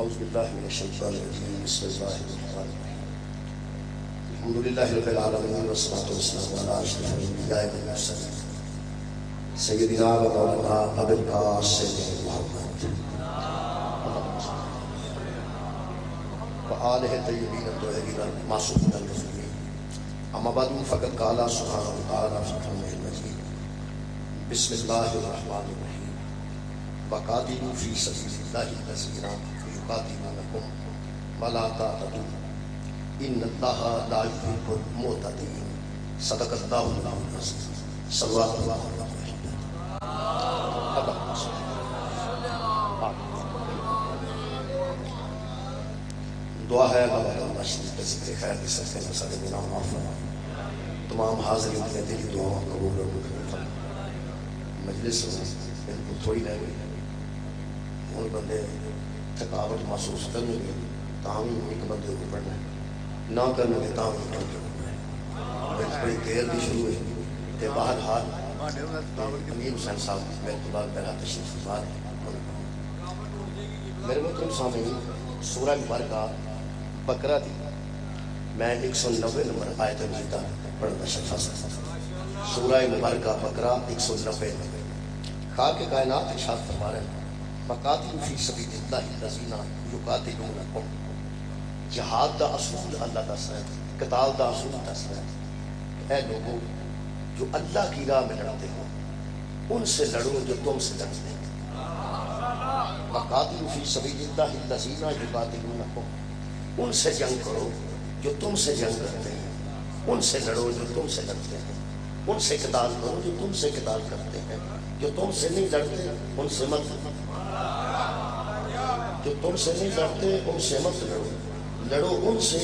اعوذ باللہ من الشیطان الرجیم بسم اللہ الرحمن الرحیم الحمدللہ رب العالمین والصلاة والسلام علی اشرف الانبیاء والمرسلین سیدنا و مولانا ابی القاسم محمد وآلہ الطیبین الطاہرین المعصومین المظلومین اما بعد فقد قال سبحانہ وتعالی فی کلامہ المجید بسم اللہ الرحمن الرحیم وقاتلوا فی سبیل اللہ الذین یقاتلونکم ولا تعتدوا ان اللہ لا یحب المعتدین صدق اللہ العظیم صلوات اللہ علیہ دعا ہے اللہ شریف کے ذکر خیر کی صدقے میں سارے گناہ معاف فرمائے تمام حاضرین کے دلی دعاؤں قبول اور مقبول فرمائے مجلس بالکل تھوڑی رہ گئی ان بندے تھکاوٹ محسوس کرنے گے تاہم ایک بندے کو پڑھنا ہے نہ کرنے گے تاہم ایک بندے کو پڑھنا ہے بڑی دیر بھی شروع ہے کہ باہر حال امیر حسین صاحب میرے کے بعد پہلا تشریف فرما میرے محترم سامعین سورہ مبارکہ بقرہ دی میں 190 نمبر آیت مجیدہ پڑھنا شفا سورہ مبارکہ بقرہ 190 خاک کائنات ارشاد فرما رہے ہیں وقاتلوا فی سبیل اللہ الذین یقاتلونکم جہاد دا اصول اللہ دس رہے ہیں قتال دا اصول دس رہے ہیں اے لوگوں جو اللہ کی راہ میں لڑتے ہو ان سے لڑو جو تم سے لڑتے ہیں وقاتلوا فی سبیل اللہ الذین یقاتلونکم ان سے جنگ کرو جو تم سے جنگ کرتے ہیں ان سے لڑو جو تم سے لڑتے ہیں ان سے قتال کرو جو تم سے قتال کرتے ہیں جو تم سے نہیں لڑتے ان سے مت جو تم سے نہیں لڑتے ان سے مت لڑو لڑو ان سے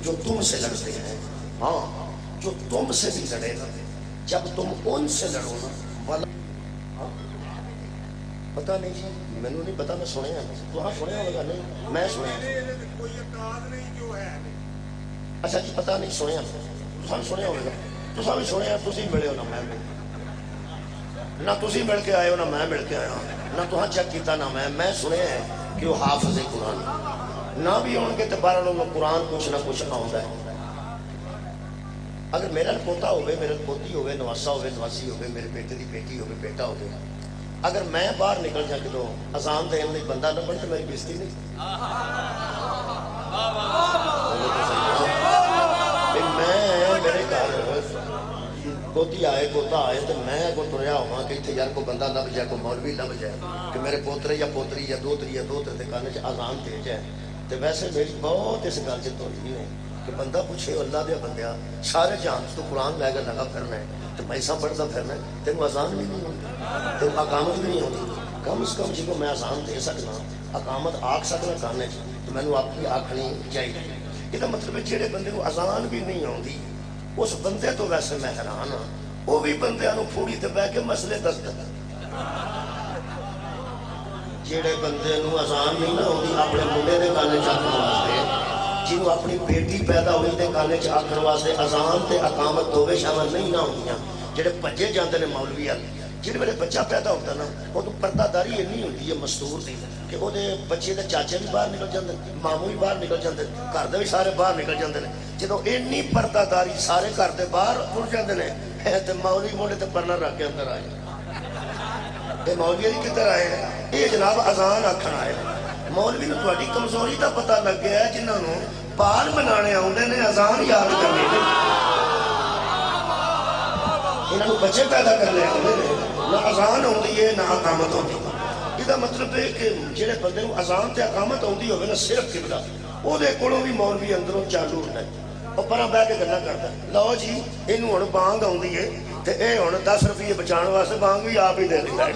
جو تم سے لڑتے ہیں ہاں جو تم سے بھی لڑے گا جب تم ان سے لڑو نا پتہ نہیں جی میں نے نہیں پتا میں سنے ہیں تو ہاں سنے ہوگا نہیں میں سنے اچھا جی پتہ نہیں سنے ہیں تو سنے ہوگا تو سب سنے ہیں تسی ملے ہو نا میں نہ تسی مل کے آئے ہو نہ میں مل کے آیا نہ تو ہاں چیک کیتا نہ میں سنے ہیں کہ وہ حافظ قرآن نہ بھی ان کے تبارہ لوگ قرآن کچھ نہ کچھ آؤں ہے اگر میرا پوتا ہوئے میرا پوتی ہوئے نواسا ہوئے نواسی ہوئے میرے بیٹے دی بیٹی ہوئے بیٹا ہوئے اگر میں باہر نکل جا کے تو اذان دے ہم نے بندہ نہ بڑھتے میری بیستی نہیں میں میرے گھر پوتی آئے پوتا آئے تو میں کو تریا ہوا کہ اتنے یار کو بندہ لب جائے کو مولوی لب جائے کہ میرے پوترے یا پوتری یا دوترے دکانے سے آزان دے جائے تو ویسے میری بہت اس گل سے توڑی ہے کہ بندہ پوچھے اللہ دیا بندیا سارے جہان تو قرآن لے کر لگا پھرنا ہے تو پیسہ پڑھتا پھرنا ہے تینوں آزان بھی نہیں ہوتی تینوں اقامت بھی نہیں ہوتی کم از کم جی کو میں آزان دے سکنا اقامت آکھ سکنا کانے تو میں نے آپ کی آکھنی چاہیے یہ مطلب ہے جہے بندے کو آزان بھی نہیں ہوتی اس بندے تو ویسے میں حیران ہاں وہ بھی بندے نو پھوڑی تے بہ کے مسئلے دستا جہے بندے نو اذان نہیں نہ ہوتی اپنے منڈے دے کانے چ آکھن واسطے جنوں اپنی بیٹی پیدا ہوئی تے کانے چ آکھن واسطے اذان تے اقامت دوویں شامل نہیں نہ ہوندیاں جڑے بھجے جاندے نے مولوی ال جن ویلے بچہ پیدا ہوتا نا وہ تو پردہ داری اینی ہوتی ہے مستور دی کہ وہ بچے دے چاچے بھی باہر نکل جاندے ماموں بھی باہر نکل جاندے گھر دے بھی سارے باہر نکل جاندے نے جدوں اینی پردہ داری سارے گھر دے باہر اڑ جاندے نے تے مولوی موڑے تے پرنا رکھ کے اندر آئے تے مولوی دی کدھر آئے یہ جناب اذان آکھن آئے مولوی نوں تہاڈی کمزوری دا پتہ لگ گیا ہے جنہاں نوں بال بنانے آوندے نے اذان یاد کرنے نے انہاں نوں بچے پیدا کرنے آوندے نے نہ اذان ہوندی ہے نہ اقامت ہوندی ہے یہ مطلب ہے کہ جڑے بندے نوں اذان تے اقامت ہوندی ہوے نا صرف قبلہ او دے کولوں بھی مولوی اندروں چالو ہوندا ہے او پراں بیٹھ کے گلاں کردا لو جی اینوں ہن بانگ آوندی ہے تے اے ہن 10 روپے بچان واسطے بانگ بھی آپ ہی دے دیندا ہے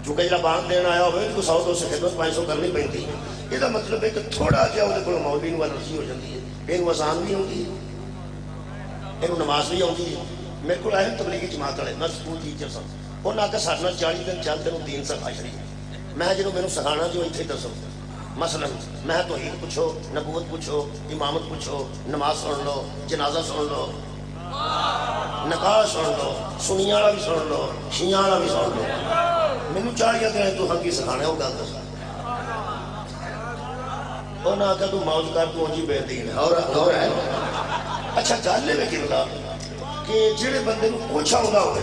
کیونکہ جڑا بانگ دینا آیا ہوے کو 100 200 خدمت 500 کرنی پیندی یہ مطلب ہے کہ تھوڑا جہا وہ کولوں مولوی نوں الرجی ہو جاندی ہے اینوں اذان بھی ہوندی ہے اینوں نماز بھی ہوندی ہے میرے کو آئے تبلیغی جماعت والے میں سکول ٹیچر سا انہوں نے آ کے ساتھ 40 دن چل تینوں دین سکھا چھڑی میں جنہوں میرے سکھانا جو اتنے دسو مثلا میں توحید پوچھو نبوت پوچھو امامت پوچھو نماز سن لو جنازہ سن لو نکاح سن لو سنیاں والا بھی سن لو شیعہ والا بھی سن لو مینوں 40 دن تو ہم کی سکھانا ہے وہ گل دس انہاں آخیا تو موج کر تو جی بے دین ہے اور ہے اچھا گل یہ کہ جہے بندے کو کچھ آتا ہوئے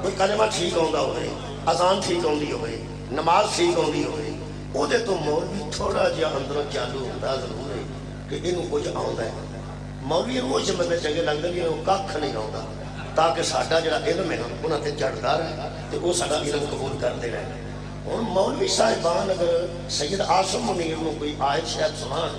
کوئی کلمہ ٹھیک آتا ہوئے اذان ٹھیک آتی ہوئے نماز ٹھیک آتی ہوئے وہ تو مولوی تھوڑا جہا اندروں چالو ہوتا ضرور ہے کہ یہ کچھ آتا ہے مولوی وہ بندے چنگے لگتے کہ وہ کھ نہیں آتا تاکہ ساڈا جڑا علم ہے نا انہوں نے چڑھتا رہے تو وہ سارا علم قبول کرتے رہے ہوں مولوی صاحبان اگر سید عاصم منیر کو کوئی آیت شاید سنان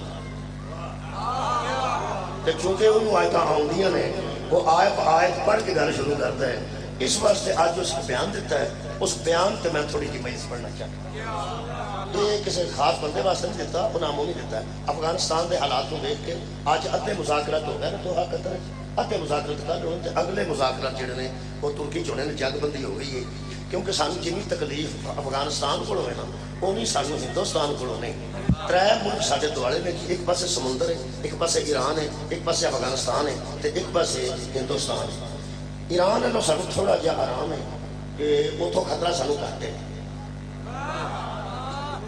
تو چونکہ انہوں آیتیں آؤندیاں نے وہ آیت پڑھ کے گل شروع کرتا ہے اس واسطے آج اس کو بیان دیتا ہے اس بیان تے میں تھوڑی جی مجلس پڑھنا چاہتا یہ کسی خاص بندے واسطے نہیں دیتا وہ ناموں نہیں دیتا ہے افغانستان دے حالات کو دیکھ کے آج ادھے مذاکرات ہو گئے نا تو قطر ادھے مذاکرات کر رہے ہیں اگلے مذاکرات جڑے نے وہ ترکی چونے نے جنگ بندی ہو گئی ہے کیونکہ سانو جنی تکلیف افغانستان کو ہے نا وہ نہیں سانو ہندوستان کو نہیں ترے ملک ساڈے دوالے نے ایک پاسے سمندر ہے ایک پاسے ایران ہے ایک پاسے افغانستان ہے تو ایک پاسے ہندوستان ہے ایران ہے سانو تھوڑا جہا آرام ہے کہ اتوں خطرہ سانو گھٹ ہے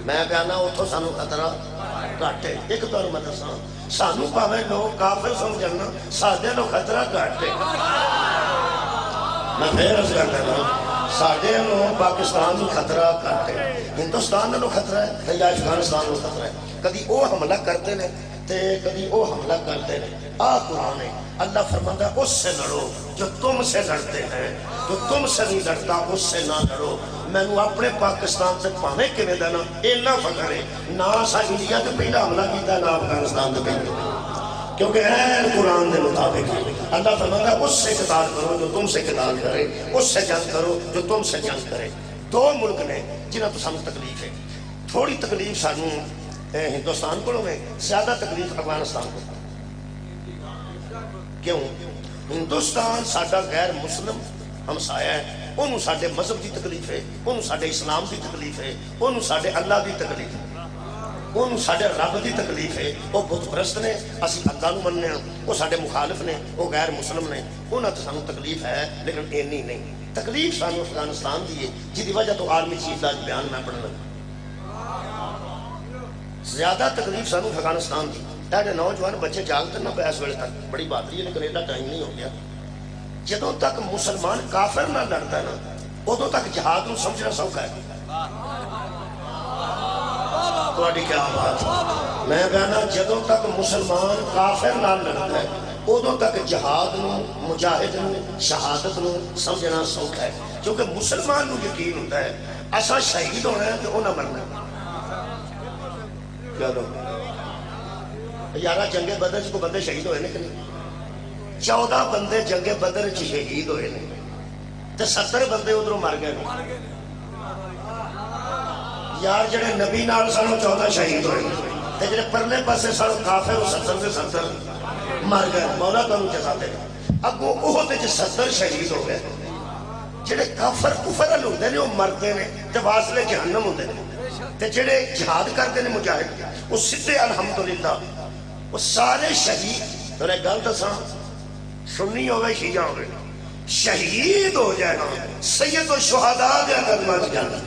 میں کہنا اتوں سانو خطرہ گھٹ ہے ایک طور میں دساں سانو پاویں لوگ کافر سمجھنا ساڈے لوگ خطرہ گھٹ ہے میں پھر عرض کر دینا ساڈے لوگ پاکستان کو خطرہ گھٹ ہے ہندوستان لوگ خطرہ ہے یا افغانستان کو خطرہ ہے کدی وہ حملہ کرتے ہیں تے کدی وہ حملہ کرتے ہیں قرآن ہے اللہ فرماتا ہے اس سے لڑو جو تم سے لڑتے ہیں جو تم سے نہیں لڑتا اس سے نہ لڑو میں نے اپنے پاکستان سے پانے کے میں دینا اینا فکر ہے نہ سا انڈیا کے پہلا حملہ کیتا ہے نہ افغانستان کے پہلا کیونکہ اے قرآن دے مطابق اللہ فرماتا ہے اس سے قتال کرو جو تم سے قتال کرے اس سے جنگ کرو جو تم سے جنگ کرے دو ملک نے جنہاں تو سانو تکلیف ہے تھوڑی تکلیف سانو ہندوستان کو میں زیادہ تکلیف افغانستان کو کیوں ہندوستان ساڈا غیر مسلم ہمسایہ ہے انہوں ساڈے مذہب کی تکلیف ہے انہوں ساڈے اسلام کی تکلیف ہے انہوں ساڈے اللہ کی تکلیف ہے انہوں ساڈے رب کی تکلیف ہے وہ بت پرست نے اسی اللہ نو مننے ہیں وہ ساڈے مخالف نے وہ غیر مسلم نے انہوں تو سانو تکلیف ہے لیکن اینی نہیں تکلیف سانو افغانستان دی ہے جی دی وجہ تو عالمی چیف دا بیان میں پڑھنا زیادہ تکلیف سانو افغانستان دی تاکہ نوجوان بچے جاگتے نہ بیس ویلے تک بڑی بات رہی ہے لیکن ایڈا ٹائم نہیں ہو گیا جدوں تک مسلمان کافر نہ لڑتا ہے نا ادوں تک جہاد نو سمجھنا سوکھا ہے تواڈی کیا بات میں کہنا جدوں تک مسلمان کافر نہ لڑتا ہے ادوں تک جہاد نو مجاہد نو شہادت نو سمجھنا سوکھا ہے کیونکہ مسلمان نو یقین ہوتا ہے ایسا شہید ہونا ہے کہ وہ نہ مرنا کیا دو یارہ جنگ بدر کو بندے شہید ہوئے نہیں 14 بندے جنگ بدر شہید ہوئے نہیں تو 70 بندے ادھروں مر گئے یار جڑے نبی نال سانو 14 شہید ہوئے تے جڑے پرلے پاسے سانو کافر 70 سے 70 مر گئے مولا تانوں جزا دے اگوں احد وچ 70 شہید ہو گئے جڑے کافر کفر والے ہوندے نے وہ مرتے نے تے واصلے جہنم ہوندے نے تے جڑے جہاد کرتے ہیں مجاہد وہ سدھے الحمدللہ وہ سارے شہید تو ایک گل دساں سنی ہوئے شیعہ ہوئے شہید ہو جائے نا سید الشہداء دے قدماں جانا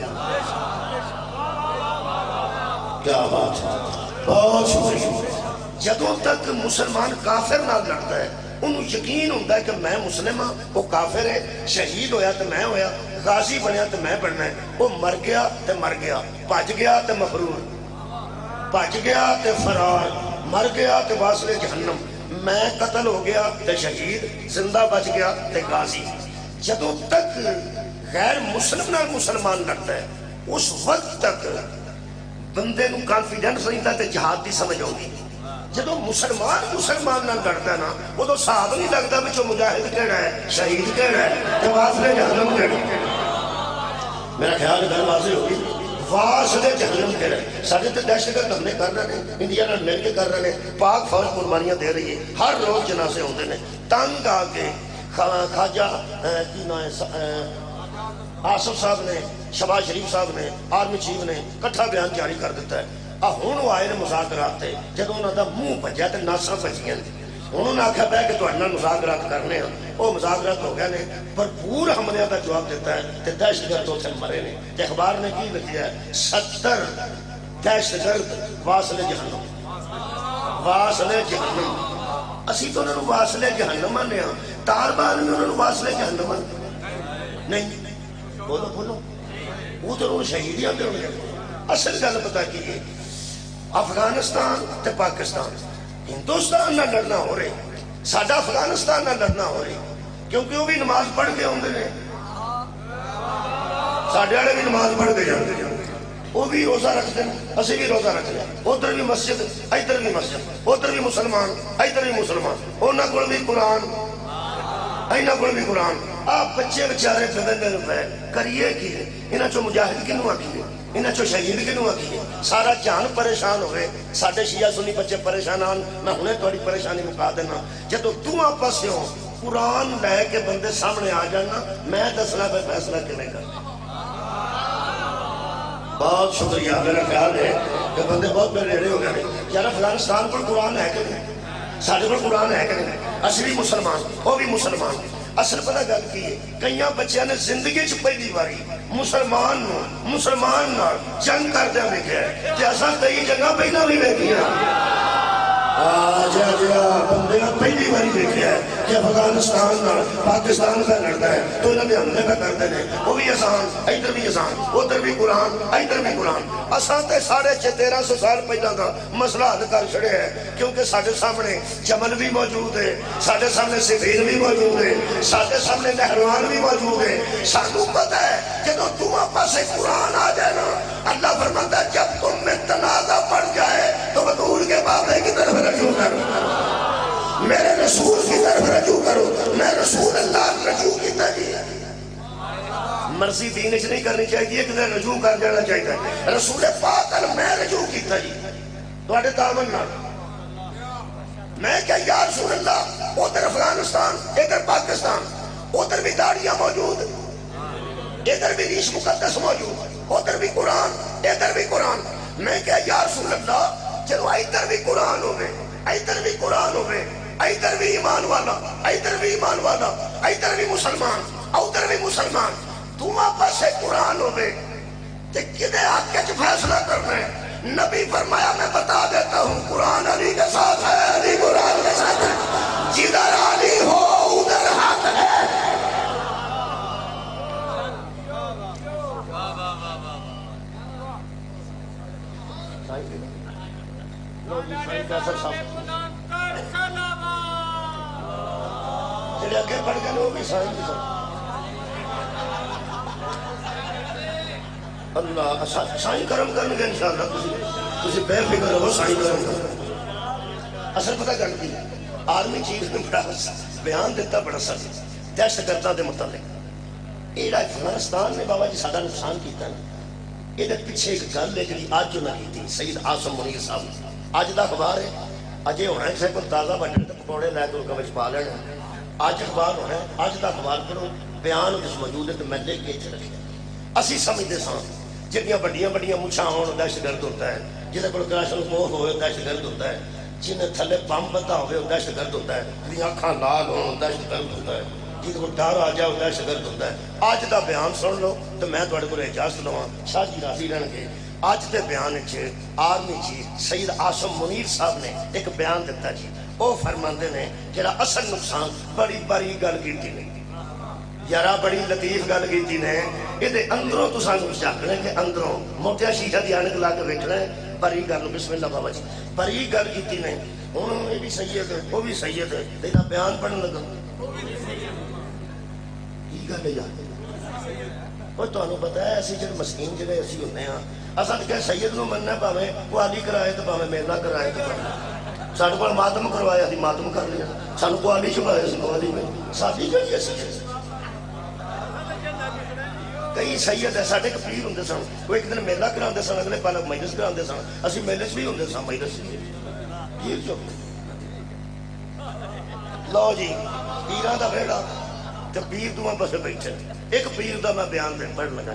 کیا بات ہے بہت شکریہ جدوں تک مسلمان کافر نہ لڑتا ہے انہوں یقین ہوتا ہے کہ میں مسلم ہاں وہ کافر ہے شہید ہویا تو میں ہویا غازی بنیا تو میں بننا ہے وہ مر گیا تو مر گیا بچ گیا تو مفرور بچ گیا تو فرار مر گیا تو واصل جہنم میں قتل ہو گیا تو شہید زندہ بچ گیا تو غازی جدوں تک غیر مسلم نہ مسلمان لڑتا ہے اس وقت تک بندے نو کانفیڈنس رہتا ہے جہاد دی سمجھ ہوگی جدو مسلمان نہ لڑتا ہے نا وہ تو صاحب نہیں لگتا بچو مجاہد کہنا ہے شہید کہنا ہے تو واصل جہنم کہنا ہے میرا خیال ہے واضح ہوگی واصل جہنم کہنا ہے سارے تو دہشت گرد ہم نے کر رہے ہیں انڈیا نے مل کے کر رہے ہیں پاک فوج قربانیاں دے رہی ہے ہر روز جنازے ہوتے ہیں تنگ آ کے خواجہ کی نا آصف صاحب نے شہباز شریف صاحب نے آرمی چیف نے کٹھا بیان جاری کر دیتا ہے ہوں وہ آئے نے مذاکرات تے جب انہوں دا منہ بجیا تے ناساں بجیاں انہوں نے آکھا پہ کہ تو انہوں مذاکرات کرنے ہیں وہ مذاکرات ہو گئے نے بھرپور حملے کا جواب دیتا ہے تے دہشت گرد اتنے مرے نے تے اخبار نے کی لکھیا ہے 70 دہشت گرد واصل جہنم واصلے جہنم، اسی تو انہوں نے واصلے جہنم آنے ہاں، طالبان میں انہوں نے واصلے جہنم آنے نہیں، بولو بولو، وہ تو انہوں شہیدیاں دے ہوئے۔ اصل گل پتا کی ہے، افغانستان تے پاکستان، ہندوستان نہ لڑنا ہو رہے، ساڈا افغانستان نہ لڑنا ہو رہی، کیونکہ وہ بھی نماز پڑھ کے آتے ہیں، ساڈے والے بھی نماز پڑھ کے جاتے ہیں، وہ بھی روزہ رکھتے ہیں، اسی بھی روزہ رکھتے ہیں، ادھر بھی مسجد ادھر بھی مسجد، ادھر بھی مسلمان ادھر بھی مسلمان، انہوں کو بھی قرآن اینا کو بھی قرآن۔ آپ بچے بچارے بدن پہ کریے کی انہاں چو مجاہد کنوں آکیے، انہاں چو شہید کنوں آکیے، سارا جان پریشان ہوئے، ساڑھے شیعہ سنی بچے پریشان آن، میں ہنے توڑی پریشانی مکا دینا، جدو تم آپس سے ہو قرآن لے کے بندے سامنے آ جانا، میں دسنا پہ فیصلہ کنے کرنا۔ بہت شکریہ، میرا خیال ہے کہ بندے بہت میرے ریڑے ہو گئے، یار افغانستان پر قرآن ہے کہ نہیں، ساڑھے پر قرآن ہے کہ نہیں، اصلی مسلمان وہ بھی مسلمان۔ اصل پتہ گل کی ہے، کئیاں بچیاں نے زندگی چ پہلی باری مسلمان نال جنگ کردے ویکھیا ہے، کہ اساں کئی جنگاں پہلا بھی ویکھیاں، بندے پہلی باری دیکھا ہے کہ افغانستان پاکستان کا لڑتا ہے تو انہوں نے حملے کا کرتے ہیں، وہ بھی آسان ادھر بھی آسان ادھر بھی قرآن ادھر بھی قرآن۔ اساں تے 1350 سال پہلا کا مسئلہ حل کر چھڑے ہے، کیونکہ سارے سامنے جمل بھی موجود ہے، سارے سامنے سفیر بھی موجود ہے، سارے سامنے نہروان بھی موجود ہے۔ سانو پتہ ہے جب تم آپس سے قرآن آ جائے نا، اللہ فرماتا ہے جب تم میں تنازع پڑ جائے تو بطول کے بابے کی طرف رجوع کرو، میرے رسول کی طرف رجوع کرو، میں رسول اللہ رجوع کی طرف مرضی دین اچھ نہیں کرنی چاہیے کہ رجوع کر جانا چاہیے، رسول پاک میں رجوع کی طرف تو آٹے تعاون نہ میں کہا یا رسول اللہ، ادھر افغانستان ادھر پاکستان، ادھر بھی داڑیاں موجود، ادھر بھی ریش مقدس موجود، ادھر بھی قرآن ادھر بھی قرآن۔ میں کہا یا رسول اللہ چلو ادھر بھی قرآن ہوئے ادھر بھی قرآن ہوئے، ادھر بھی ایمان والا ادھر بھی ایمان والا، ادھر بھی مسلمان ادھر بھی مسلمان، تم آپس سے قرآن ہوئے کہ کدے حق کے فیصلہ کرنا ہے؟ نبی فرمایا میں بتا دیتا ہوں قرآن علی کے ساتھ ہے، علی قرآن کے ساتھ ہے، جدھر علی ہو ادھر حق ہے۔ جڑے اگے پڑھ گئے وہ بھی سائیں بھی سائیں اللہ سائیں کرم کرنے گے انشاءاللہ، تسی بے فکر ہو سائیں کرم کرنے۔ اصل پتہ گل کی آدمی چیز نے بڑا بیان دیتا بڑا سر دہشت گرداں دے متعلق، ایڈا افغانستان نے بابا جی سادہ نقصان کیتا نا، یہ پیچھے ایک گل ہے جڑی آج جو نہ کی تھی سید عاصم منیر صاحب، آج دا اخبار ہے، اجے ہونا ہے کسی کو تازہ بٹن تے پکوڑے لے کے کبچ پا لینا، آج اخبار ہونا ہے، آج دا اخبار پڑھو بیان اس موجود ہے تو میں لے کے اچھ رکھے۔ اسی سمجھتے ساں جنیاں بڑیاں بڑیاں مچھاں ہون دہشت گرد ہوتا ہے، جنہیں کوئی کراشن موہ ہوئے دہشت گرد ہوتا ہے، جنہیں تھلے بم پتا ہوئے دہشت گرد ہوتا ہے، جنہیں آنکھاں لال ہون دہشت گرد ہوتا ہے، جنہیں کو ڈر آ جائے دہشت گرد ہوتا ہے۔ آج دا بیان سن لو تو میں تھوڑے کو اجازت لواں، شاہ جی راضی رہن گے۔ آج دے بیان چھے آرمی چیف سید عاصم منیر صاحب نے ایک بیان دیتا جی، وہ فرماندے نے جڑا اصل نقصان بڑی بڑی گل کیتی نہیں، یارا بڑی لطیف گل کیتی نے، یہ دے اندروں تو سانو جھاکنے کے اندروں موٹیا شیشہ دی آنک لا کے بیٹھنا ہے، بڑی گل بسم اللہ بابا جی بڑی گل کیتی نے، انہوں نے بھی سید ہے وہ بھی سید ہے، لیکن بیان پڑھنے لگا کی گل ہے یار، وہ تو انہوں پتا ہے ایسی جڑے مسکین جڑے ایسی ہونے ہیں، اصل کہ سید نو مننا ہے پاویں وہ علی کرائے تو پاویں میلہ کرائے تو پاویں سانو کو ماتم کروایا تھی ماتم کر لیا، سانو کو علی چھپایا سی کو علی میں سادی جو ایسی ہے۔ کئی سید ہے ساڑھے کے پیر ہوندے سن، وہ ایک دن میلہ کراندے سن، اگلے پالک مجلس کراندے سن، اسی میلے بھی ہوندے سن مجلس پیر جو لو جی پیران دا بیڑا تو پیر دوہاں بس بیٹھے، ایک پیر دا میں بیان دے پڑھ لگا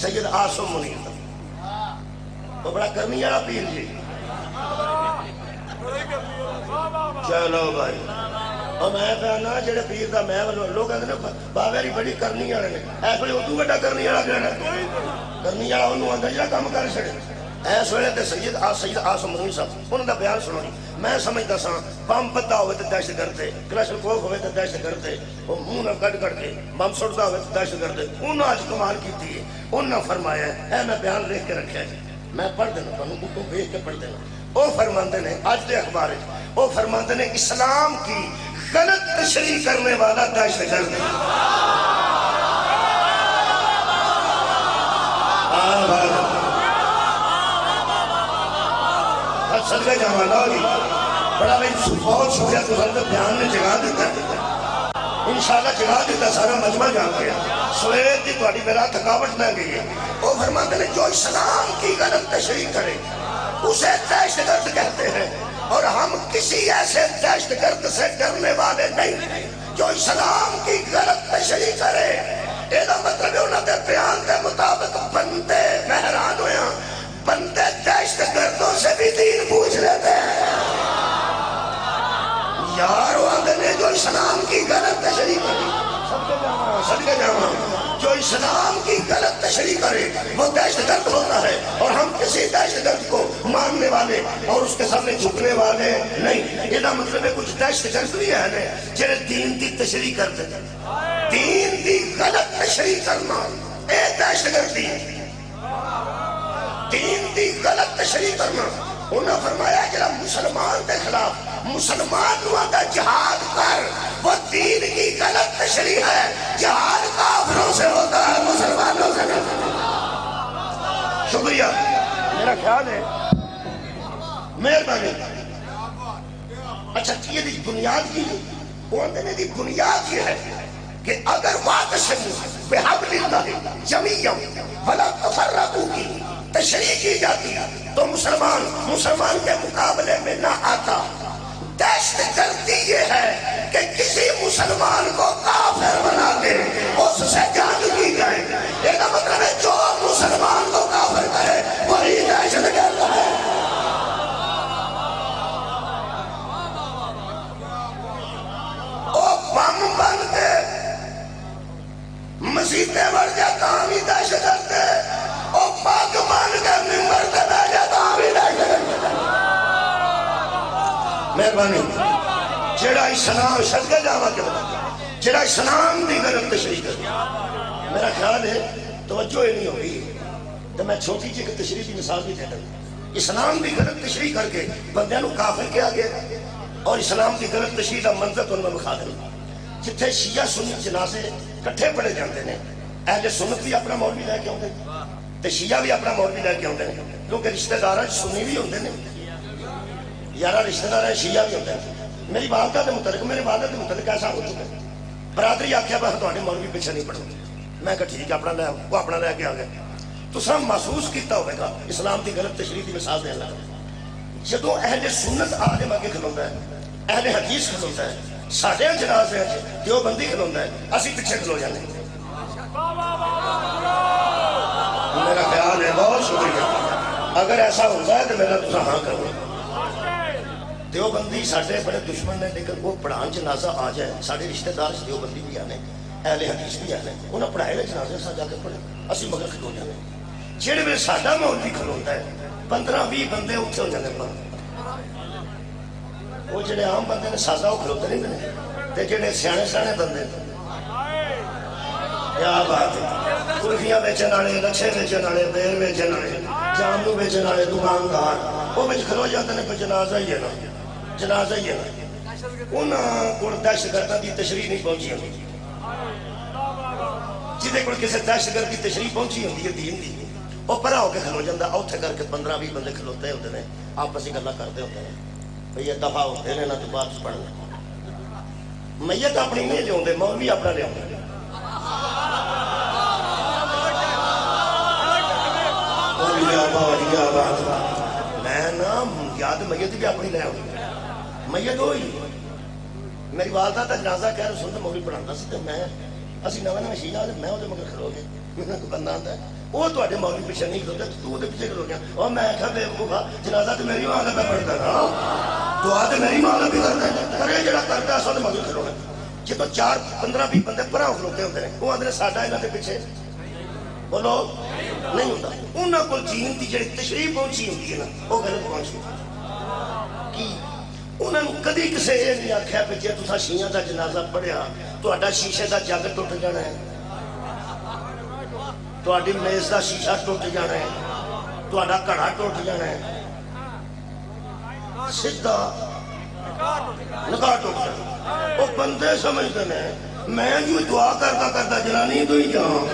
سید عاصم منیر دا، وہ بڑا کرنی والا پیر جی، چلو بھائی اور میں کہنا جڑے پیر دا میں لوگ کہتے ہیں بابے ری بڑی کرنی والے نے، ایسے ادو بڑا کرنی والا کہنا کرنی والا انہوں آتا جا کام کر چھڑے اس ویلے تے سید آسم منوی صاحب انہوں دا بیان سنو جی میں سمجھتا سا بم پتا ہوئے تے دہشت گردے کلاشن کوف ہوئے تے دہشت گردے وہ منہ نہ کٹ کٹ کے بم سڑتا ہوئے تے دہشت گردے انہوں آج کمال کی تھی انہوں نے فرمایا ہے میں بیان لکھ کے رکھا جی میں پڑھ دینا پڑھوں کو بھیج کے پڑھ دینا وہ فرماندے نے آج دے اخبار وہ فرماندے نے اسلام کی غلط تشریح کرنے والا دہشت گرد صدقہ جامعہ اللہ علی بڑا بھائی بہت شکریہ تو سر بیان نے جگہ دیتا انشاءاللہ جگہ دیتا سارا مجمع جان گیا سویت دی تواڈی میرا تھکاوٹ نہ گئی ہے وہ فرماتے ہیں جو اسلام کی غلط تشریح کرے اسے دہشت گرد کہتے ہیں اور ہم کسی ایسے دہشت گرد سے ڈرنے والے نہیں جو اسلام کی غلط تشریح کرے یہ مطلب ہے انہوں نے بیان کے مطابق بندے مہران ہوئے ہیں بندے دہشت گردوں سے بھی دین پوچھ لیتے ہیں یار وہ نے جو اسلام کی غلط تشریح کرے صدقہ جامعہ جو اسلام کی غلط تشریح کرے وہ دہشت گرد ہوتا ہے اور ہم کسی دہشت گرد کو ماننے والے اور اس کے سامنے جھکنے والے نہیں یہ مطلب ہے کچھ دہشت گرد بھی ہے جنہیں دین دی تشریح کرتے ہیں دین دی غلط تشریح کرنا اے دہشت گردی دین دی غلط تشریح کرنا انہوں نے فرمایا کہ مسلمان کے خلاف مسلمان کا جہاد کر وہ دین کی غلط تشریح ہے جہاد کافروں سے ہوتا ہے مسلمانوں سے نہیں شکریہ میرا خیال ہے مہربانی اچھا یہ دی بنیاد کی وہ اندھنے دی بنیاد یہ ہے کہ اگر واقسموا بحبل اللہ جمیعا ولا تفرقوا کی تشریح کی جاتی تو مسلمان کے مقابلے میں نہ آتا دہشت گردی یہ ہے کہ کسی مسلمان کو کافر بنا کے اس سے جنگ کی جائے یہ مطلب ہے جو مسلمان کو کافر کرے وہی دہشت گرد ہے وہ بم بن کے مسیحیں بڑھ جاتا ہمیں دہشت گرد ہے وہ پاک مان کے ممبر کے بہ جاتا ہمیں دہشت گرد ہے مہربانی جڑا اسلام صدقہ جامعہ کے بتا جڑا اسلام دی غلط تشریح کر میرا خیال ہے توجہ ہی نہیں ہوگی تو میں چھوٹی جی کہ تشریح کی مثال بھی دے دوں اسلام دی غلط تشریح کر کے بندیاں نو کافر کیا گیا اور اسلام دی غلط تشریح کا منظر تو میں بخا دوں جتھے شیعہ سنی جنازے کٹھے پڑے جاندے نے اہل سنت بھی اپنا مولوی لے کے آتے تے شیعہ بھی اپنا مولوی لے کے آتے ہیں کیونکہ رشتہ دار سنی بھی ہوتے ہیں یارہ رشتہ دار شیعہ بھی ہوتے ہیں میری والدہ کے متعلق میرے والدہ کے متعلق ایسا ہو چکا ہے برادری آخیا بس تھوڑے مولوی پیچھے نہیں پڑھو میں کہا ٹھیک ہے اپنا لے وہ اپنا لے کے آ گئے تو سب محسوس کیتا ہوئے گا اسلام کی غلط تشریح کی مثال دینا جدو اہل سنت عالم اگے کھلوتا ہے اہل حدیث کھلوتا ہے ساڈے جنازے دیوبندی کھلوتا ہے اسی پیچھے کھلو جانے میرا خیال ہے بہت شکریہ اگر ایسا ہوتا ہے تو میرا تو ہاں کرو دیوبندی ساڑھے بڑے دشمن نے لیکن وہ پڑھان جنازہ آ جائے ساڑھے رشتہ دار دیوبندی بھی آنے اہل حدیث بھی آنے انہوں پڑھائے لے جنازے سا جا کے پڑھے اسی مگر کھلو جانے جیڑے میں ساڑھا مولوی کھلوتا ہے 15-20 بندے اٹھے ہو جانے پر وہ جیڑے عام بندے نے سازہ ہو کھلوتے نہیں بنے تے جیڑے سیانے سیانے بندے کیا بات ہے کلفیاں بیچن آنے لچھے بیچن آنے بیر بیچن آنے جامنو بیچن آنے دکاندار وہ بیچ کھلو جاتے ہیں کوئی جنازہ ہی ہے نا جنازہ ہی ہے نا انہاں کو دہشت گرداں دی تشریح نہیں پہنچی ہوتی جدے کو کسی دہشت گرد کی تشریح پہنچی ہوتی ہے دین دی وہ پرا ہو کے کھلو جاندہ اوتھے کر کے 15-20 بندے کھلوتے ہوتے ہیں آپس ہی گلا کرتے ہوتے ہیں بھئی یہ دفعہ ہوتے ہیں نا تو بات پڑھنا میت اپنی نہیں لے ہوندے مولوی اپنا لے ہوندے میں نا یاد میت بھی اپنی لے ہوندے میت ہوئی میری والدہ تا جنازہ کہہ رہا سنتا مولوی پڑھاندہ سے میں اسی نوے نوے شیعہ میں وہ مگر کھلو گے میں کو بندہ آتا ہے وہ تو آٹے مولوی پیچھے نہیں کھلوتا تو دے پیچھے کھلو گیا اور میں کہا بے وقوفا جنازہ تو میری ماں کا پڑھتا رہا دعا تو میری ماں کا بھی کرتا ہے کرے جڑا کرتا ہے سو تو مگر کھلو گا جی تو 4-15-20 بندے پرا کھلوتے ہوتے ہیں وہ آدھے ساڈا انہاں دے پیچھے بولو نہیں ہوتا انہاں کو دین دی جڑی تشریح پہنچی ہوندی ہے نا وہ غلط پہنچی کی انہاں نے کدی کسے یہ نہیں آکھیا کہ جے تساں شیعہ دا جنازہ پڑھیا تہاڈا شیشے دا جگ ٹوٹ جانا ہے تہاڈی میز دا شیشہ ٹوٹ جانا ہے تہاڈا گھڑا ٹوٹ جانا ہے سیدھا نکاح ٹوٹ جانا وہ بندے سمجھتے ہیں میں جو دعا کرتا جنانی تو ہی جاؤں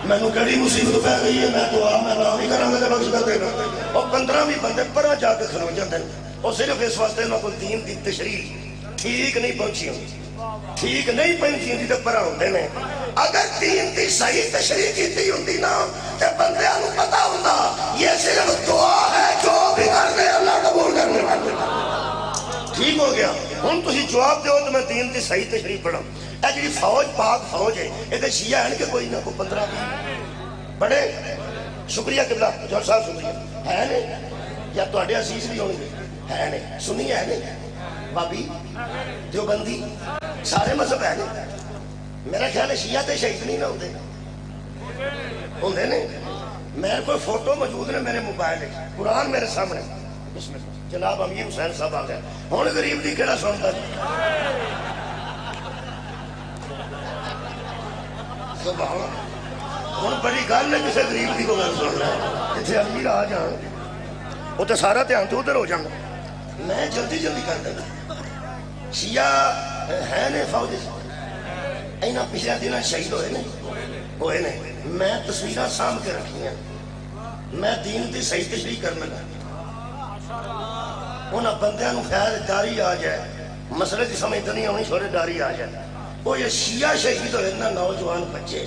میں نے کہڑی مصیبت پہ گئی ہے میں دعا میں نہ نہیں کروں گا بخش کر دینا اور 15 بھی بندے پرا جا کے کھلو جاتے ہیں اور صرف اس واسطے میں کوئی دین دی تشریح ٹھیک نہیں پہنچی ہوتی ٹھیک نہیں پہنچی ہوتی تو پرا ہوتے ہیں اگر دین دی صحیح تشریح کی ہوتی نا تو بندے کو پتا ہوتا یہ صرف دعا ہے جو بھی کرنے اللہ قبول کرنے والے ٹھیک ہو گیا ہوں تھی جواب دیو تو میں دین دی صحیح تشریح پڑھا اے جی فوج پاک فوج ہے یہ شیعہ ہے کہ کوئی نہ کوئی 15 بڑے شکریہ قبلہ جوہر صاحب شکریہ ہے نہیں یا تواڈے عزیز بھی ہوں گے ہے نہیں سنی ہے نہیں بابی دیوبندی سارے مذہب ہے نہیں میرا خیال ہے شیعہ تے شہید نہیں نہ ہوتے نہیں میرے کوئی فوٹو موجود نے میرے موبائل ہے قرآن میرے سامنے بسم اللہ جناب امیر حسین صاحب آ گیا ہوں غریب دی کیڑا سنتا سبحان ہوں بڑی گل ہے کسی غریب دی کو گل سن رہا جتنے امیر آ جان وہ تو سارا دھیان تو ادھر ہو جانا میں جلدی جلدی کر دینا شیعہ ہے نے فوج اینا پچھلے دن شہید ہوئے نے میں تصویریں سامھ کے رکھی ہیں میں دین دی صحیح تشریح کرنا انہاں بندیاں نو خیر ڈاری آ جائے مسئلے کی سمجھ نہیں ہونی چھوڑے ڈاری آ جائے وہ یہ شیعہ شہید ہوئے نا نوجوان بچے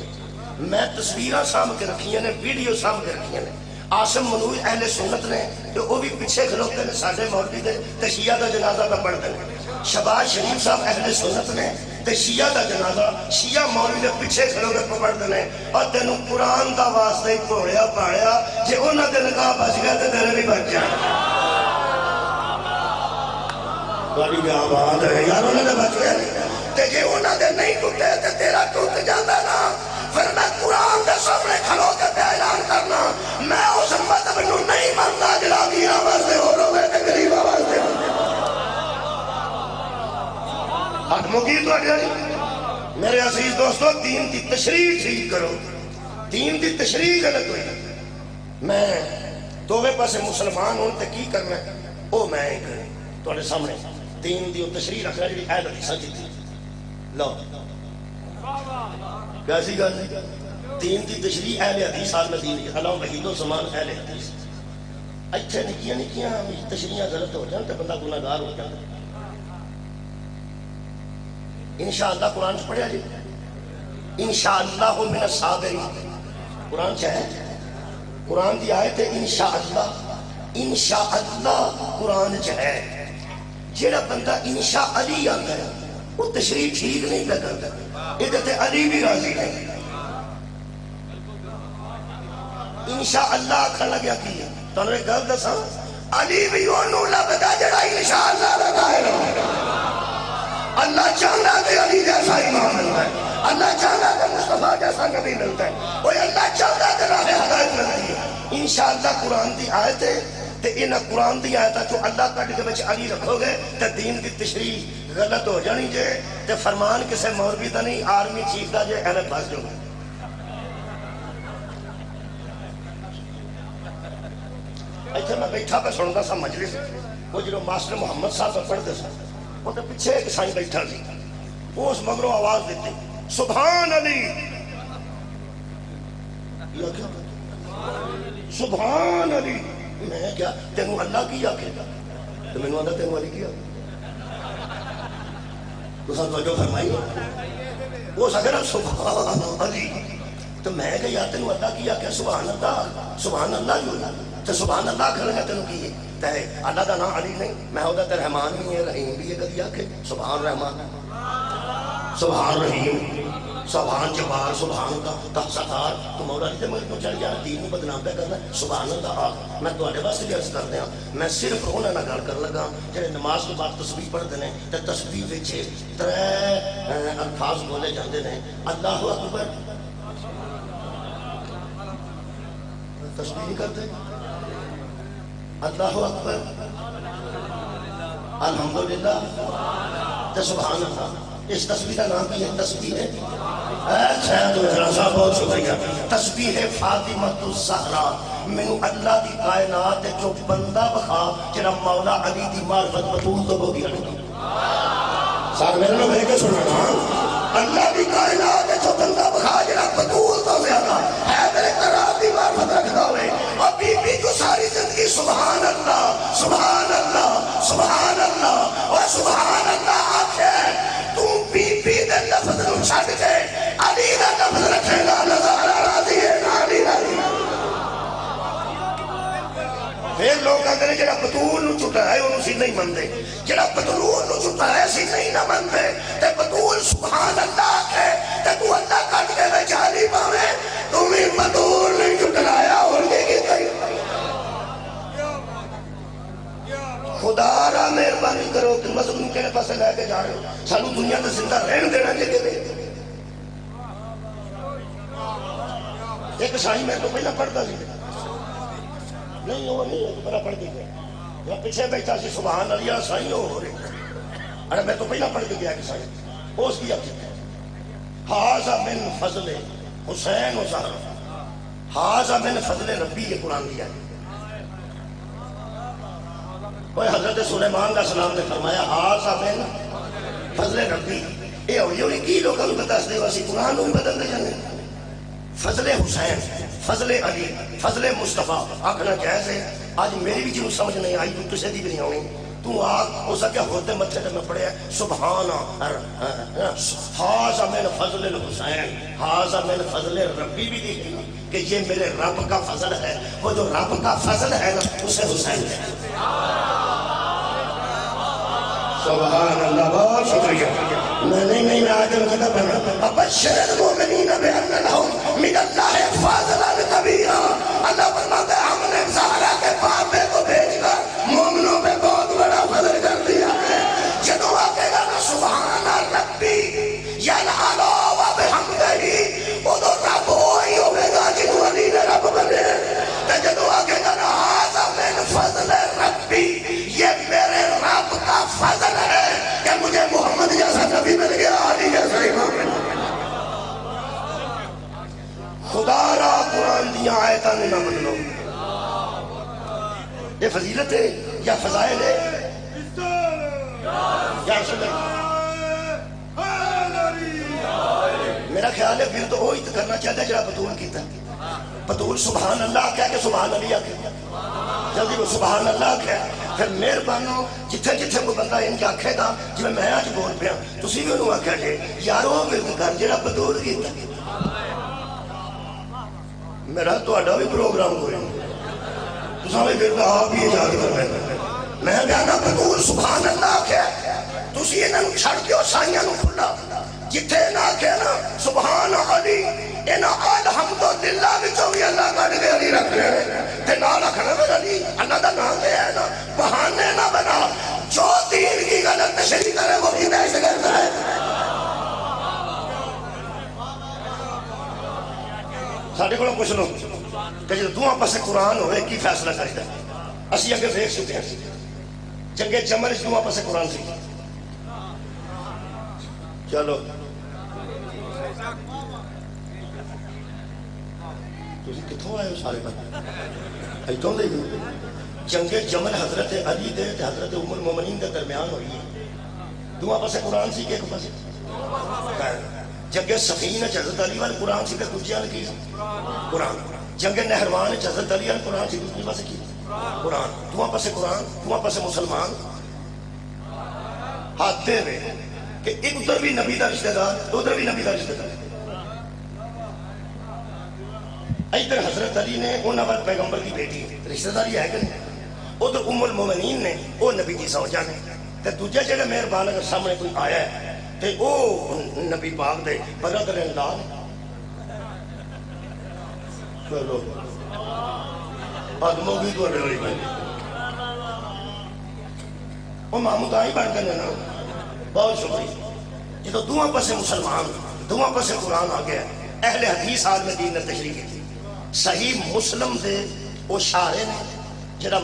میں تصویریں سامھ کے رکھی ہیں ویڈیو سامھ کے رکھی ہیں آسم منوج اہل سنت نے تو وہ بھی پیچھے کھلوتے ہیں ساڈے مولوی دے تے شیعہ دا جنازہ پہ پڑھتے ہیں شہباز شریف صاحب اہل سنت نے تے شیعہ دا جنازہ شیعہ مولوی دے پیچھے کھلوتے پہ پڑھتے ہیں اور تینوں قرآن دا واسطہ ہی پھوڑیا پاڑیا جے انہاں دے نکاح بچ گیا تے تیرے بھی بچ جائے بڑی کیا بات ہے یار انہوں نے بچ گیا تے جے انہاں دے نہیں ٹوٹے تے تیرا ٹوٹ جاتا نا پھر میں قرآن کے سامنے کھلو کے اعلان کرنا میں اس مذہب نو نہیں مانتا جڑا امیر آواز دے ہو رہے تے غریب آواز دے حق مکی تو میرے عزیز دوستو دین دی تشریح ٹھیک کرو دین دی تشریح غلط ہوئی میں دووے پاسے مسلمان ہوں تے کی کرنا ہے او میں ہی کریں تواڈے سامنے دین دی تشریح رکھنا جڑی اہل حدیث جیتی لو کیسی گل دین دی تشریح اہل حدیث عالم دین کی علامہ وحید الزمان اہل حدیث اچھے نکیاں نکیاں تشریحاں غلط ہو جان تے بندہ گناہگار ہو جاتا انشاءاللہ قرآن سے پڑھیا جی انشاءاللہ من الصابرین قرآن سے ہے قرآن دی آیت ہے انشاءاللہ قرآن سے ہے جیڑا بندہ انشاء علی آتا ہے وہ تشریح ٹھیک نہیں پہ کرتا ادھر علی بھی راضی ہے انشاءاللہ آکھا لگیا کی ہے تو انہوں نے گل دسا علی بھی انہوں لبدا جڑا انشاءاللہ لگائے رہا اللہ چاہتا ہے علی جیسا امام ملتا ہے اللہ چاہتا ہے مصطفیٰ جیسا نبی ملتا ہے وہ اللہ چاہتا ہے راہ ہدایت ملتی ہے انشاءاللہ قرآن دی آیت ہے تے انہاں قرآن دی آیت ہے تو اللہ کٹ کے بچ علی رکھو گے تے دین دی تشریح غلط ہو جانی جے تے فرمان کسے مولوی دا نہیں آرمی چیف دا جے اہل پاس جو ایتھے میں بیٹھا پہ سنتا سا مجلس وہ جو ماسٹر محمد صاحب پہ پڑھتے سا وہ تو پیچھے ایک سائیں بیٹھا سی وہ اس مگروں آواز دیتے سبحان علی سبحان علی میں کیا تینوں اللہ کی آکھے تو میں نے آدھا تینوں علی کی آکھے تو سب توجہ فرمائی وہ سکر سبحان علی تو میں کہ یا تینوں اللہ کی آکھے سبحان اللہ جو تو سبحان اللہ کھلے گا تینوں کی تے اللہ دا نام علی نہیں میں ہوتا تے رحمان بھی ہے رحیم بھی ہے کدی آکھے سبحان رحمان سبحان رحیم سبحان جبار سبحان کا ستار تو مولا علی تے مجھے تو چل جانا دین بدنام پہ کرنا سبحان اللہ میں تو آنے واسطے بھی عرض کر دیا میں صرف انہوں نے گل کر لگا جنہیں نماز کے بعد تسبیح پڑھتے ہیں تے تسبیح وچ 3 الفاظ بولے جاندے ہیں اللہ اکبر تسبیح نہیں کرتے؟ اللہ اکبر، الحمدللہ، تے سبحان اللہ. اس تسبیح کا نام بھی ہے تسبیح ہے بہت شکریہ. تسبیح ہے فاطمۃ الزہرا. مینوں اللہ دی کائنات جو بندہ بخا جڑا مولا علی دی معرفت بطول تو بہت ہی ساتھ میرے نام ہے کہ سننا. اللہ دی کائنات جو بندہ بخا جڑا بطول تو زیادہ ہے میرے قرار دی معرفت رکھتا ہوئے اور بی بی کو ساری زندگی سبحان اللہ سبحان اللہ سبحان اللہ اور سبحان اللہ آکھے تو بی بی دے لفظ نو چھڑ کے علی دا لفظ رکھے گا. نظارہ راضی ہے علی راضی. پھر لوگ آتے ہیں جڑا بطول نو چھٹا ہے انہوں سی نہیں مندے, جڑا بطول نو چھٹا ہے سی نہیں نہ مندے. تے بطول سبحان اللہ کے تے تو اللہ کٹ کے میں جالی پاوے تمہیں بطول نہیں چھٹلایا اور لے کے گئی. خدا را مہربانی کرو کہ مظلوم کے پاس لے کے جا رہے ہو, سانو دنیا میں زندہ رہن دینا جگہ دے. ایک سائی میں تو پہلا پڑھتا سی نہیں وہ نہیں بڑا پڑھ کے گیا یا پیچھے بیٹھا سی سبحان اللہ سائی ہو رہے. ارے میں تو پہلا پڑھ کے گیا کہ سائی اس کی اب حاضہ من فضل حسین و زہرا, حاضہ من فضل ربی یہ قرآن دیا ہے. کوئی حضرت سلیمان علیہ السلام نے فرمایا حاضہ من فضل ربی. اے ہوئی کی لوگوں نے بتا دے واسی قرآن کو بدل دے جانے. فضل حسین, فضل علی, فضل مصطفیٰ آکھنا جائز ہے. آج میری بھی جو سمجھ نہیں آئی تو کسے دی بھی نہیں ہونی. تو آگ ہو سکے ہوتے متھے میں پڑھے سبحان حاضہ من فضل الحسین حاضہ من فضل ربی بھی دیکھنا کہ یہ میرے رب کا فضل ہے. وہ جو رب کا فضل ہے نا اسے حسین ہے. سبحان اللہ, بہت شکریہ. نہیں میں آج مقدر بنا ابشر المؤمنین بان لهم من اللہ فضلا کبیرا. اللہ فرماتا ہے ہم نے زہرا کے پاپے کو بھیج کر مومنوں پہ بہت بڑا فضل کر دیا ہے. جدو آگے گا نا سبحان ربی ینعلو و بحمدہی وہ تو رب ہوئی ہوئے گا جنہوں علی نے رب بنے. جدو آگے گا نا حاضہ من فضل ربی یہ میرے رب کا فضل ہے کہ مجھے محمد جیسا نبی مل گیا, علی جیسا امام. خدا را قرآن دیا آیتاں نہ بدلو. یہ فضیلت ہے یا فضائل ہے یا رسول اللہ. میرا خیال ہے پھر تو وہی تو کرنا چاہتا ہے جڑا بطول کیتا. بطول سبحان اللہ کہہ کے سبحان علی آکھے جلدی وہ سبحان اللہ کہہ. پھر مہربانو جتھے جتھے کوئی بندہ ان کے آکھے گا جی میں آج بول پیا تسی بھی انہوں آکھا جے یارو ورد کر جڑا بطول کیتا. میرا تو اڈا بھی پروگرام ہوئے تساں بھی ورد آپ ہی ایجاد کر رہے ہیں. میں کہنا بطول سبحان اللہ کہہ تسی انہوں چھڑ دیو سائیاں نو کھلا. جتھے نہ کہنا سبحان علی انہاں الحمدللہ بچوں بھی اللہ کٹ کے علی رکھ رہے ہیں تے نہ رکھنا پھر علی اللہ دا نام دے ہے نا. بہانے نہ بنا, جو دین کی غلط تشریح کرے وہ بھی بیش کرتا ہے. ساڑھے کو پوچھ لو کہ جب دعا پس قرآن ہوئے کی فیصلہ کرتا ہے. اسی اگر دیکھ سکتے ہیں جنگ جمل دعا پس قرآن سی. چلو تسی کتھوں آئے ہو سارے بندے ایتوں دے گئے. جنگ جمل حضرت علی دے تے حضرت ام المومنین دے درمیان ہوئی ہے. دعا پس قرآن سی کہ ایک پاس جنگ سفین حضرت علی والے قرآن سی کہ دوسری والے کی قرآن. جنگ نہروان حضرت علی والے قرآن سی دوسری پاس کی قرآن. دعا پس قرآن دعا پس مسلمان ہاتھ دے رہے کہ ادھر بھی نبی دا رشتہ دار ادھر بھی نبی دا رشتہ دار. ادھر حضرت علی نے انہاں پر پیغمبر کی بیٹی رشتہ داری ہے کہ نہیں. ادھر ام المومنین نے وہ نبی کی زوجہ نے تے دوجا جڑا مہربان اگر سامنے کوئی آیا ہے تے او نبی پاک دے برادر اللہ. چلو آدموں بھی تو رہی بھائی وہ محمود آئی بڑھ کر نا. بہت شکریہ. یہ تو دعا پس مسلمان دعا پس قرآن آ گیا. اہل حدیث آج میں دین نے تشریح کی تھی صحیح مسلم دے وہ شارے نے جڑا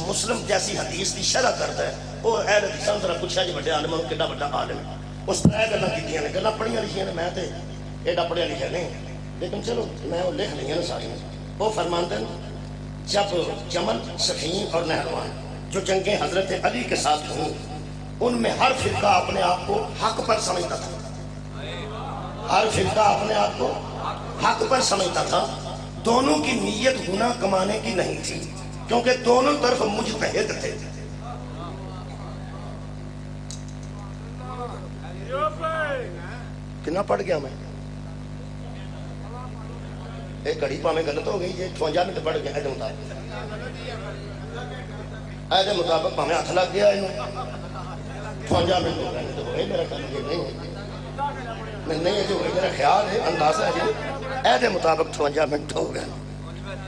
مسلم جیسی حدیث کی شرح کرتا ہے وہ اہل حدیثاں ذرا پوچھا جی بڑے عالم کیڈا بڑا عالم ہے اس طرح گلاں کیتیاں نے گلاں پڑھیاں لکھیاں نے میں تے ایڈا پڑھیا لکھیا نہیں لیکن چلو میں وہ لکھ لیا نا ساری وہ فرماندے ہیں جب جمل سفین اور نہروان جو جنگیں حضرت علی کے ساتھ ہوئیں ان میں ہر فرقہ اپنے آپ کو حق پر سمجھتا تھا ہر فرقہ اپنے آپ کو حق پر سمجھتا تھا دونوں کی نیت گناہ کمانے کی نہیں تھی کیونکہ دونوں طرف مجتہد تھے کتنا پڑھ گیا میں ایک گھڑی پا میں غلط ہو گئی 52 منٹ پڑھ گیا ایدے مطابق پا میں ہاتھ لگ گیا 52 منٹ ہو گئے تو ہوئے میرا کام یہ نہیں ہے میں نہیں ہے جو ہوئے میرا خیال ہے اندازہ ہے ایدے مطابق 52 منٹ ہو گئے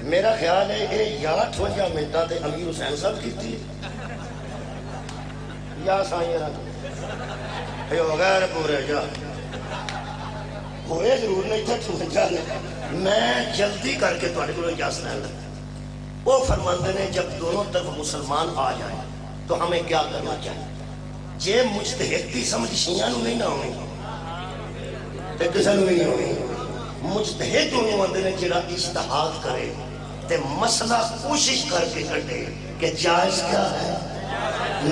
میرا خیال ہے یہ یا 52 منٹہ تے امیر حسین صاحب کی تھی یا سائیں رہا یہ ہو گئے پورے جا ہوئے ضرور نہیں تھا 52 میں جلدی کر کے تھوڑے کو اجازت لے لگا وہ فرماندے نے جب دونوں طرف مسلمان آ جائیں تو ہمیں کیا کرنا چاہیے جے مجتہد کی سمجھ شیعہ نو نہیں نہ ہوئی تے کسے نو نہیں ہوئی مجتہد انہوں اندے نے جڑا اجتہاد کرے تے مسئلہ کوشش کر کے کٹے کہ جائز کیا ہے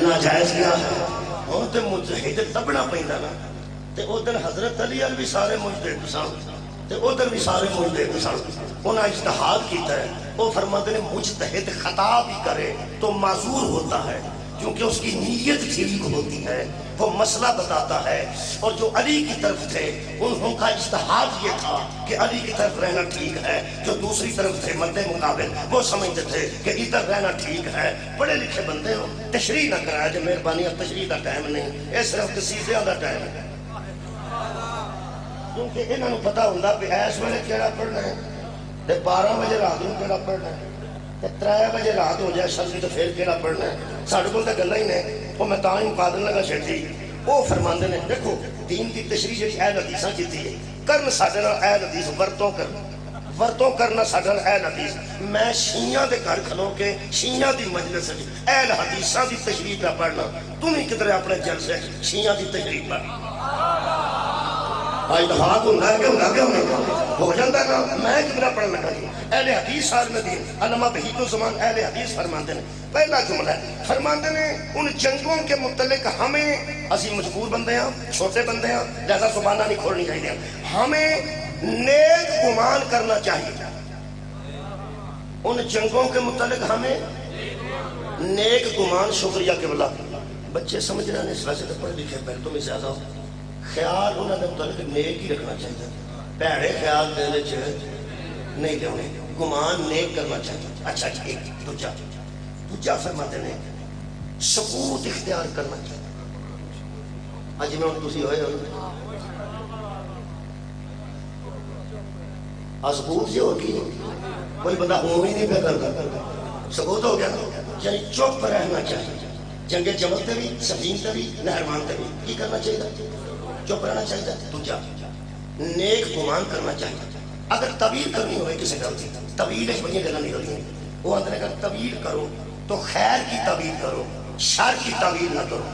ناجائز کیا ہے اور تے مجتہد لبنا پیندا نا تے ادھر حضرت علی بھی سارے مجتہد پسند تے ادھر بھی سارے مجتہد پسند انہاں اجتہاد کیتا ہے وہ فرماتے ہیں مجتہد خطا بھی کرے تو معذور ہوتا ہے کیونکہ اس کی نیت ٹھیک ہوتی ہے وہ مسئلہ بتاتا ہے اور جو علی کی طرف تھے انہوں کا اجتہاد یہ تھا کہ علی کی طرف رہنا ٹھیک ہے جو دوسری طرف تھے مد مقابل وہ سمجھتے تھے کہ ادھر رہنا ٹھیک ہے پڑھے لکھے بندے ہو تشریح نہ کرایا جو مہربانی اب تشریح کا ٹائم نہیں یہ صرف قصیدے کا ٹائم ہے کیونکہ انہوں نے پتا ہوندہ کہ ایس ویلے کیڑا پڑھنا ہے 12 بجے رات میں کیڑا پڑھنا ہے 3 بجے رات ہو جائے شرطی تو پھر کیڑا پڑھنا ہے ساڑھے کو تو گلہ ہی نہیں وہ میں تاں مقادل لگا چھڑتی وہ فرماندے نے دیکھو دین کی تشریح جڑی اہل حدیثاں کی تھی کرن ساڑھے نال اہل حدیث ورتوں کرنا ساڑھے نال اہل حدیث میں شیعہ دے گھر کھلو کے شیعہ دی مجلس اہل حدیثاں دی تشریح پہ پڑھنا تم ہی کدھر اپنے جلسے شیعہ دی تشریح پڑھنا اتفاق ہوندہ ہے کہ ہوندہ کیا ہوندہ ہو جاندہ ہے میں کتنا پڑھنا لگا جی اہل حدیث عالم دین علماء بہیت و زمان اہل حدیث فرماندے نے پہلا جملہ ہے فرماندے نے ان جنگوں کے متعلق ہمیں اسی مجبور بندے ہیں چھوٹے بندے ہیں لہذا زبانہ نہیں کھولنی چاہیے ہمیں نیک گمان کرنا چاہیے ان جنگوں کے متعلق ہمیں نیک گمان شکریہ کے بلا بچے سمجھ رہے ہیں اس وجہ سے پڑھ لکھے پہلے تمہیں زیادہ ہو خیال انہوں نے متعلق نیک ہی رکھنا چاہیے پیڑے خیال دینے چاہیے نہیں لیونے گمان نیک کرنا چاہیے اچھا ایک دوجہ فرماتے ہیں سکوت اختیار کرنا چاہیے آج میں ان تسی ہوئے سکوت جو ہوگی کوئی بندہ ہو ہی نہیں پہ کرتا سکوت ہو گیا یعنی چپ رہنا چاہیے جنگ جمل تے بھی سفین تے بھی نہرمان تے بھی کی کرنا چاہیے چپ رہنا چاہیے دوجا نیک گمان کرنا چاہیے اگر طویل کرنی ہوئے کسی غلطی طویل ایک بڑی گلا نہیں ہوتی ہیں وہ اندر اگر طویل کرو تو خیر کی طویل کرو شر کی طویل نہ کرو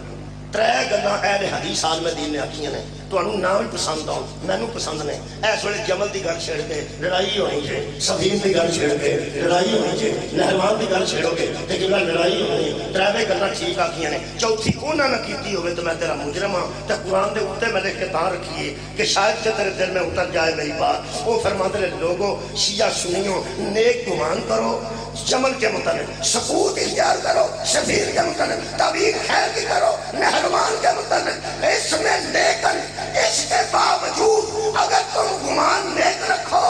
3 گلاں اہل حدیث عالم دین نے آکھیاں نے تو انہوں نہ بھی پسند آؤں میں نو پسند نے ایس ویلے جمل دی گل چھیڑ کے لڑائی ہونی جے سفین دی گل چھیڑ کے لڑائی ہونی جے نہروان دی گل چھیڑو گے تے جڑا لڑائی ہونی 3 گلاں ٹھیک آکھیاں نے چوتھی انہاں نے کیتی ہوئے تو میں تیرا مجرم ہاں تے قرآن دے اوتے میں لکھ کے تاں رکھیے کہ شاید سے تیرے دل میں اتر جائے میری بات وہ فرماتے ہیں لوگوں شیعہ سنیوں نیک گمان کرو جمل کے متعلق سکوت اختیار کرو شفیر کے متعلق طویل خیر کی کرو نہروان کے متعلق اس میں لیکن اس کے باوجود اگر تم گمان نیک رکھو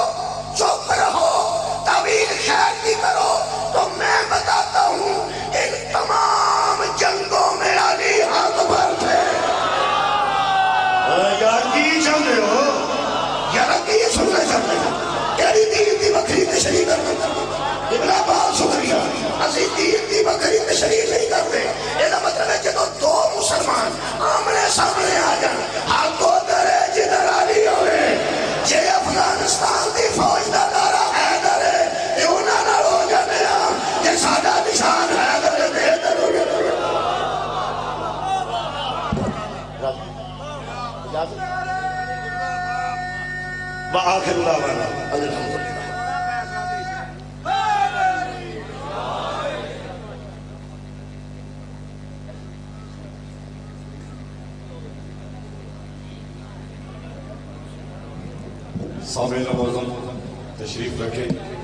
چپ رہو طویل خیر کی کرو تو میں بتاتا ہوں ان تمام جنگوں میں علی ہاتھ بھر تھے یار کی چاہتے ہو یار کی سننا چاہتے ہیں تیری دین دی بکری تشریح کرنا ابن عباس شکریہ اسی دین دی بکری تشریح نہیں کرتے یہ مطلب ہے جدو 2 مسلمان آمنے سامنے آ جائیں ہاتھ کو درے جدر علی ہوئے جے افغانستان دی اجازت وآخر دعوانا الحمدللہ. سامعین معظم تشریف رکھیں.